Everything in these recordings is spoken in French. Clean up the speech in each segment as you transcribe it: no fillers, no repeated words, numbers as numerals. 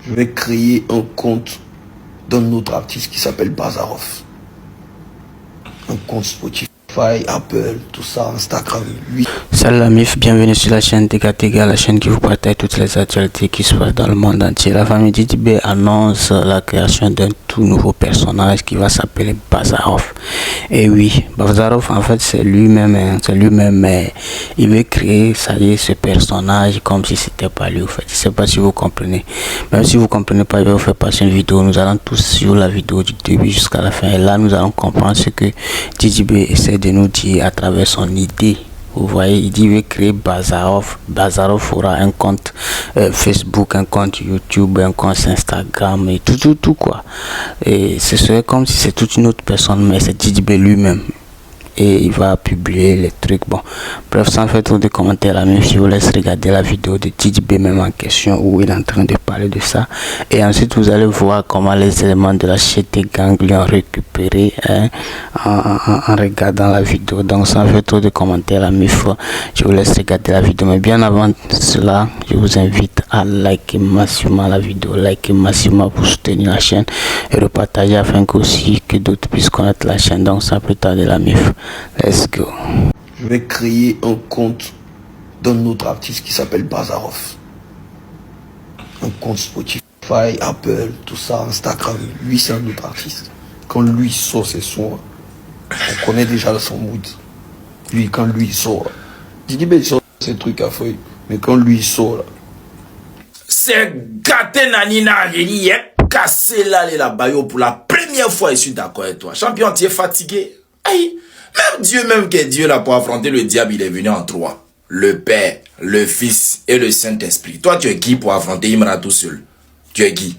Je vais créer un compte d'un autre artiste qui s'appelle Bazarov. Un compte Spotify, Apple, tout ça, Instagram, lui. Salut la MIF, bienvenue sur la chaîne Tega, la chaîne qui vous partage toutes les actualités qui se passent dans le monde entier. La famille Didi B annonce la création d'un tout nouveau personnage qui va s'appeler Bazarov. Et oui, Bazarov en fait c'est lui-même, mais il veut créer, ça y est, ce personnage comme si c'était pas lui en fait. Je sais pas si vous comprenez. Même si vous comprenez pas, je vais vous faire passer une vidéo. Nous allons tous suivre la vidéo du début jusqu'à la fin. Et là, nous allons comprendre ce que Didi B essaie de nous dire à travers son idée. Vous voyez, il dit qu'il veut créer Bazarov. Bazarov aura un compte Facebook, un compte YouTube, un compte Instagram et tout quoi. Et ce serait comme si c'est toute une autre personne, mais c'est Didi B lui-même. Et il va publier les trucs. Bon, bref, sans faire trop de commentaires là, même je vous laisse regarder la vidéo de Didi B même en question où il est en train de parler de ça. Et ensuite, vous allez voir comment les éléments de la Chété Gang lui ont récupéré en regardant la vidéo. Donc, sans faire trop de commentaires là, je vous laisse regarder la vidéo. Mais bien avant cela, je vous invite à liker massivement la vidéo, liker massivement pour soutenir la chaîne et repartager afin qu'aussi que d'autres puissent connaître la chaîne. Donc, sans plus tarder la MIF. Let's go. Je vais créer un compte d'un autre artiste qui s'appelle Bazarov. Un compte Spotify, Apple, tout ça, Instagram. Lui, c'est un autre artiste. Quand lui sort ses sons, on connaît déjà son mood. Lui, quand lui sort, Didi B sort ses trucs à feuille. Mais quand lui sort, là, c'est gâté nanina, cassé là la bayo pour la première fois. Je suis d'accord avec toi. Champion, tu es fatigué. Aïe. Même Dieu, même que Dieu là pour affronter le diable, il est venu en trois. Le Père, le Fils et le Saint-Esprit. Toi, tu es qui pour affronter Imra tout seul? Tu es qui?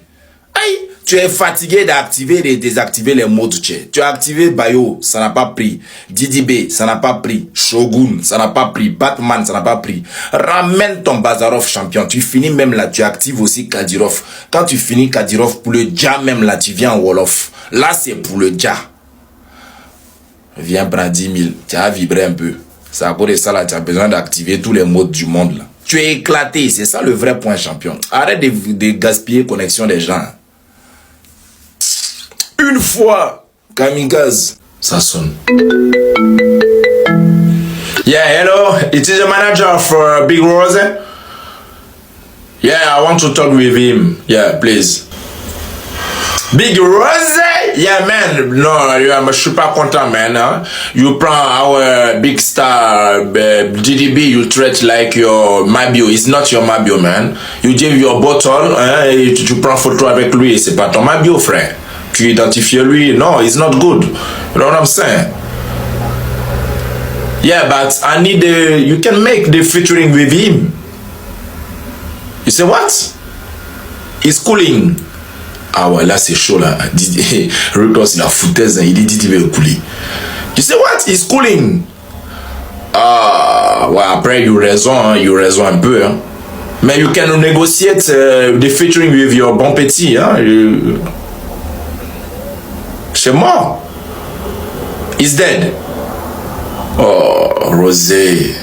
Aïe, tu es fatigué d'activer et de désactiver les modes chat. Tu as activé Bayo, ça n'a pas pris. Didi B, ça n'a pas pris. Shogun, ça n'a pas pris. Batman, ça n'a pas pris. Ramène ton Bazarov champion. Tu finis même là, tu actives aussi Kadyrov. Quand tu finis Kadyrov pour le Dja même là, tu viens en Wolof. Là, c'est pour le Dja. Viens prendre 10 000, tu as vibré un peu. C'est à cause de ça là, tu as besoin d'activer tous les modes du monde là. Tu es éclaté, c'est ça le vrai point champion. Arrête de gaspiller connexion des gens. Une fois, kamikaze, ça sonne. Yeah, hello, it is the manager for Big Rose. Yeah, I want to talk with him. Yeah, please. Big Rose? Yeah, man. No, je suis pas content, man. Huh? You prend our big star, Didi B, you treat like your Mabio. It's not your Mabio, man. You give your bottle, et tu prends photo avec lui. C'est pas ton Mabio, frère. Tu identifies lui. No, it's not good. You know what I'm saying? Yeah, but I need you can make the featuring with him. You say what? It's cooling. Ah ouais, là c'est chaud là. Records, il a foutaise, il dit qu'il veut couler. You say what? It's cooling. Ah ouais, après you raison un peu. Hein. Mais you can negotiate the featuring with your bon petit. Hein. C'est mort. He's dead. Oh, Rosé.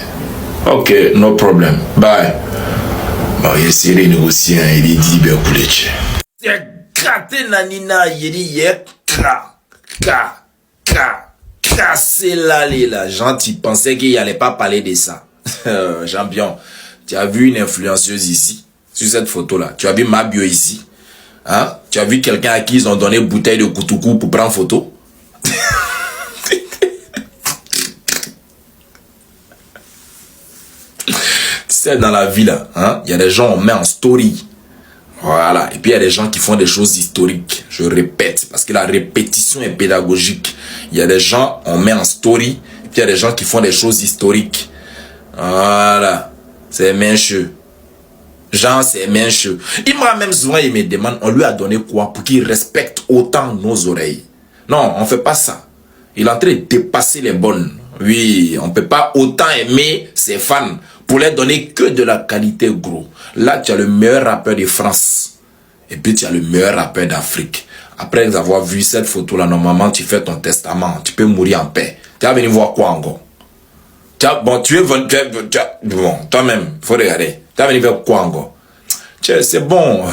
Ok, no problem. Bye. Bon, il essaie de négocier, hein. Il dit qu'il veut couler. Kate nanina yeri cassé là les gens qui pensaient qu'il allait pas parler de ça. Champion, tu as vu une influenceuse ici sur cette photo là. Tu as vu Mabio ici, hein? Tu as vu quelqu'un à qui ils ont donné bouteille de koutoukou pour prendre photo. Tu sais, dans la vie là, hein, il y a des gens on met en story. Voilà, et puis il y a des gens qui font des choses historiques, je répète, parce que la répétition est pédagogique. Il y a des gens, on met en story, et puis il y a des gens qui font des choses historiques. Voilà, c'est mincheux. Genre, c'est mincheux. Il m'a même souvent, il me demande, on lui a donné quoi pour qu'il respecte autant nos oreilles? Non, on fait pas ça. Il est en train de dépasser les bonnes. Oui, on peut pas autant aimer ses fans pour les donner que de la qualité, gros. Là, tu as le meilleur rappeur de France. Et puis, tu as le meilleur rappeur d'Afrique. Après avoir vu cette photo-là, normalement, tu fais ton testament. Tu peux mourir en paix. Tu vas venir voir quoi encore? Bon, bon, toi-même, il faut regarder. Tu vas venir voir quoi encore? C'est bon.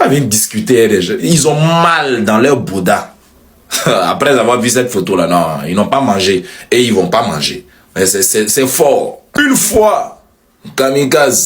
pas venir discuter avec les gens. Ils ont mal dans leur Bouddha. Après avoir vu cette photo-là, non, ils n'ont pas mangé. Et ils vont pas manger. C'est fort. Une fois, kamikaze.